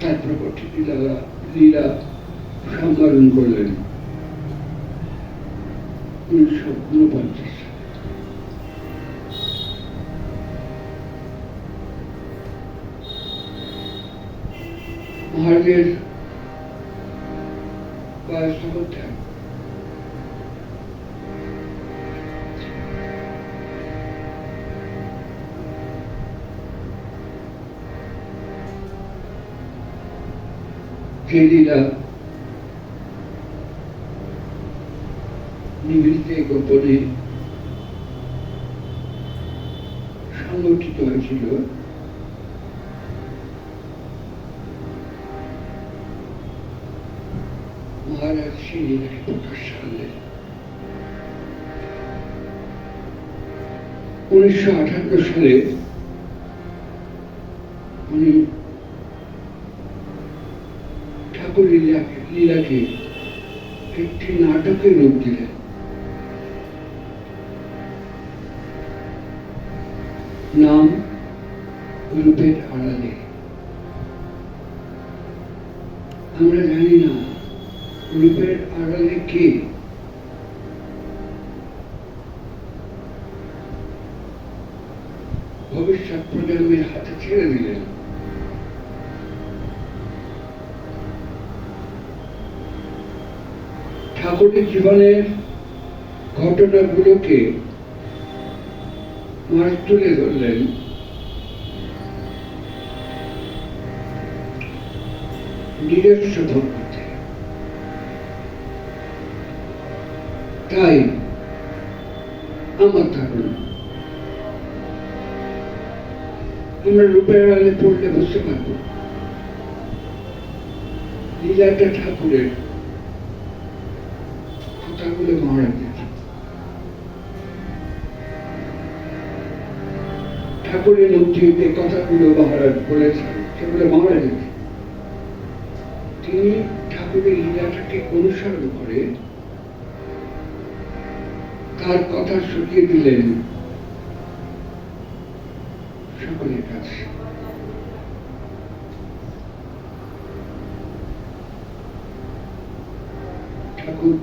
তার প্রকট লীলা সংকলন করলেন 1949 সালে। মহারাজের বয়স হচ্ছে যে লীলা নিভৃতে গোপনে সংগঠিত হয়েছিল, মহারাজ সেই লীলাকে প্রকাশ করলেন 1958 সালে। উনি ঠাকুর লীলাকে একটি নাটকের রূপ দিলেন। নাম রূপের আড়ালে। আমরা জানি না রূপের আড়ালে কে। ভবিষ্যৎ প্রজন্মের হাতে ছেড়ে দিলেন। ঠাকুরের জীবনের ঘটনাগুলোকে মাছ তুলে ধরলেন নিজস্ব ভঙ্গিতে। তাই আমার ধারণা আমরা রূপের আড়ালে পড়লে বুঝতে পারব লীলাটা ঠাকুরের, কথাগুলো মহারাজের। ঠাকুরের মধ্যে যে কথাগুলো মহারাজ বলেছেন সেগুলো মহারাজের। তিনি ঠাকুরের লীলাটাকে অনুসরণ করে তার কথা শুকিয়ে দিলেন সকলের কাছে। ঠাকুর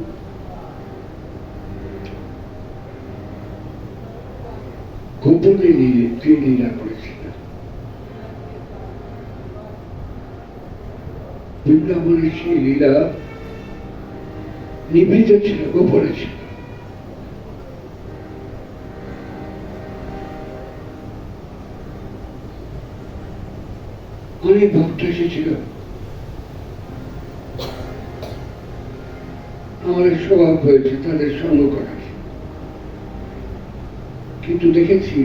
গোপনে লীলা করেছিলেন। বৃন্দাবনের সেই লীলা নিভৃত ছিল, গোপনে ছিল। অনেক ভক্ত এসেছিল, আমাদের স্বভাব হয়েছে তাদের সঙ্গ করার, কিন্তু দেখেছি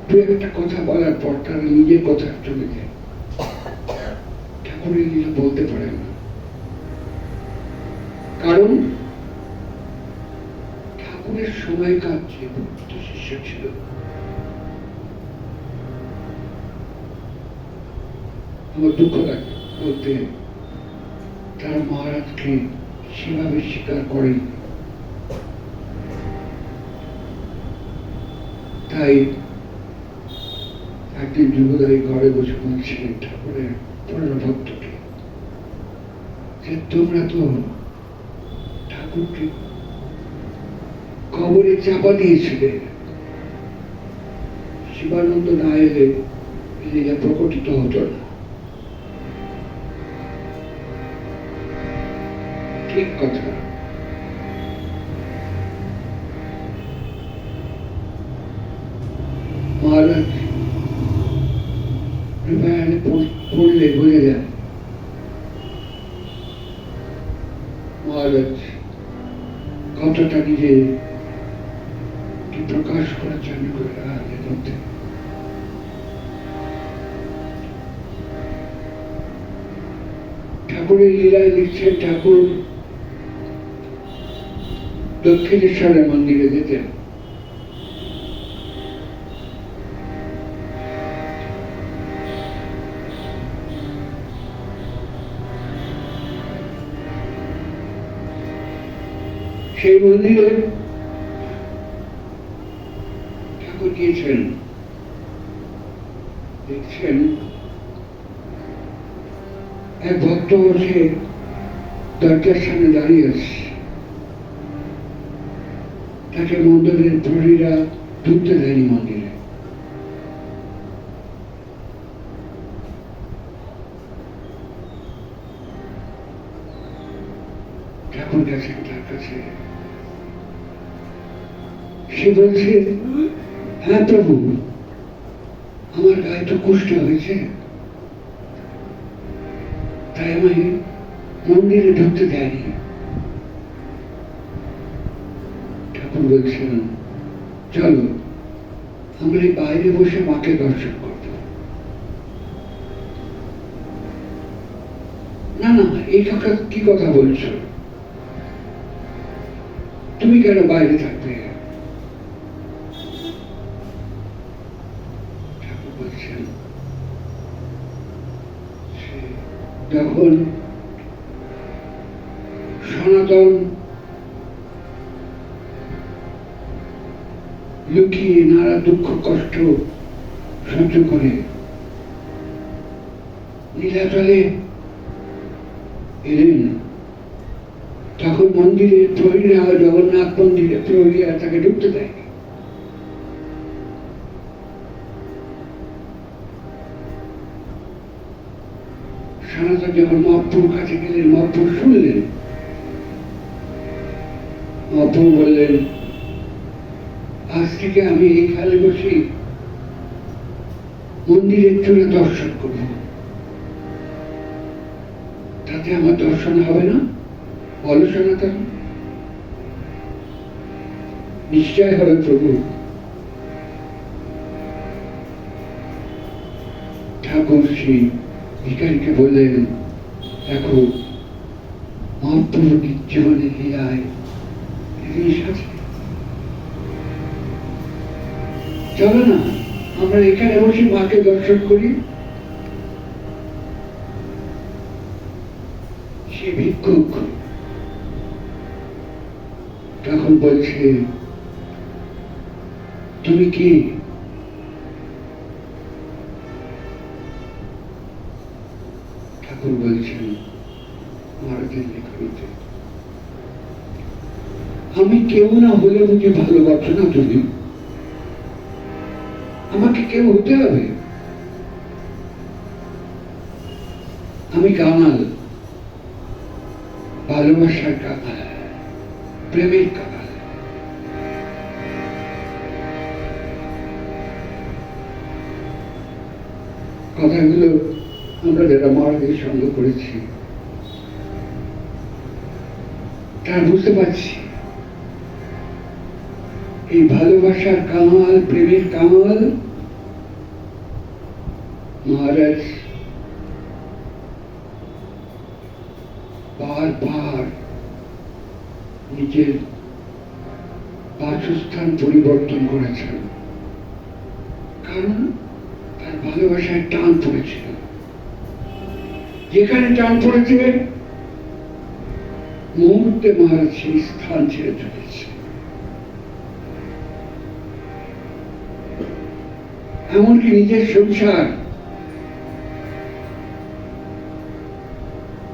দু একটা কথা বলার পর তারা নিজের কথা চলে যায়, ঠাকুরের লীলা বলতে পারে না। কারণ ঠাকুরের সময়কার যে ভক্ত শিষ্য ছিল আমার দুঃখ লাগে বলতে, তারা মহারাজকে সেভাবে স্বীকার করেন। তাই একদিন যুবদায়ী ঘরে বসে বলছিলেন ঠাকুরের পুরনো ভক্তকে যে তোমরা তো ঠাকুরকে কবরে চাপা দিয়েছিলে, শিবানন্দ না এলে লীলা প্রকটিত হতো না। ঠিক কথা। মহারাজ রামায়ণে পড়লে বোঝা যায় মহারাজ কথাটা নিজে প্রকাশ করার জন্য করে রামায়ণের মধ্যে। ঠাকুরের লীলায় লিখছেন ঠাকুর দক্ষিণেশ্বরের মন্দিরে যেতেন। সেই মন্দিরে ঠাকুর গিয়েছেন, দেখছেন এক ভক্ত বসে দরজার সামনে দাঁড়িয়ে আছে, তাকে মন্দিরের প্রহরীরা ঢুকতে দেয়নি মন্দিরে। ঠাকুর গেছেন তার কাছে, সে বলছে, হ্যাঁ প্রভু, আমার গায়ে তো কুষ্ঠ হয়েছে, তাই আমি মন্দিরে ঢুকতে দেয়নি। ঠাকুর বলছেন, চলো আমরা এই বাইরে বসে মাকে দর্শন করব। না না, এই কি কথা বলছো, তুমি কেন বাইরে থাকবে? ঠাকুর বলছেন, যখন সনাতন লুকিয়ে নানা দুঃখ কষ্ট সহ্য করে নীলাচলে এলেন, তখন মন্দিরে প্রহরীরা, জগন্নাথ মন্দিরে প্রহরীরা তাকে ঢুকতে দেয়। সনাতন যখন মহাপ্রভুর কাছে গেলেন, মহাপ্রভু শুনলেন, মহাপ্রভু বললেন, আজ থেকে আমি এইখানে বসে মন্দিরের চূড়া দর্শন করব, তাতে আমার দর্শন হবে না? বলো সনাতন। নিশ্চয় হবে প্রভু। ঠাকুর শ্রী ভিখারীকে বললেন, দেখো মহাপ্রভুর জীবনে লীলায় জিনিস আছে, চলো না আমরা এখানে বসে মাকে দর্শন করি। সে ভিক্ষুক তখন বলছে, তুমি কি? ঠাকুর বলছেন মহারাজের লেখনীতে, আমি কেউ না হলে মুঝে ভালোবাসো না তুমি, আমাকে কেউ হতে হবে। আমি কাঙাল, ভালোবাসার কাঙাল, প্রেমের কাঙাল। কথাগুলো আমরা যারা মহারাজের সঙ্গে করেছি তারা বুঝতে পারছি, এই ভালোবাসার কাঙাল, প্রেমের কাঙাল মহারাজ বারবার নিজের বাসস্থান পরিবর্তন করেছেন, কারণ তার ভালোবাসায় টান পড়েছিল। যেখানে টান পড়েছে মুহূর্তে মহারাজ সেই স্থান ছেড়ে চলেছে। এমনকি নিজের সংসার,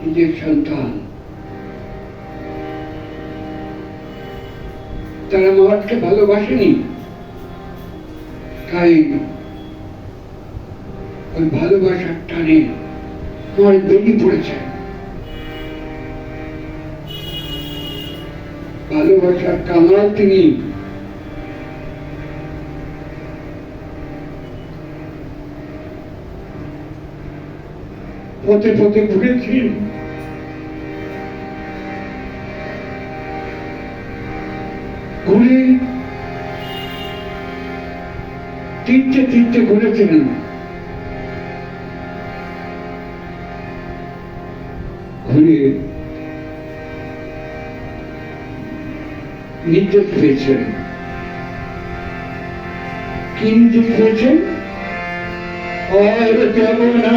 নিজের সন্তান, তারা মহারাজকে ভালোবাসেনি, তাই ওই ভালোবাসার টানে মহারাজ বেরিয়ে পড়েছে। ভালোবাসার কাঙাল তিনি, পথে পথে ঘুরেছেন, ঘুরে তীর্থে তীর্থে ঘুরেছেন, ঘুরে নির্দেশ পেয়েছেন। কি নির্দেশ পেয়েছেন? আর যাব না।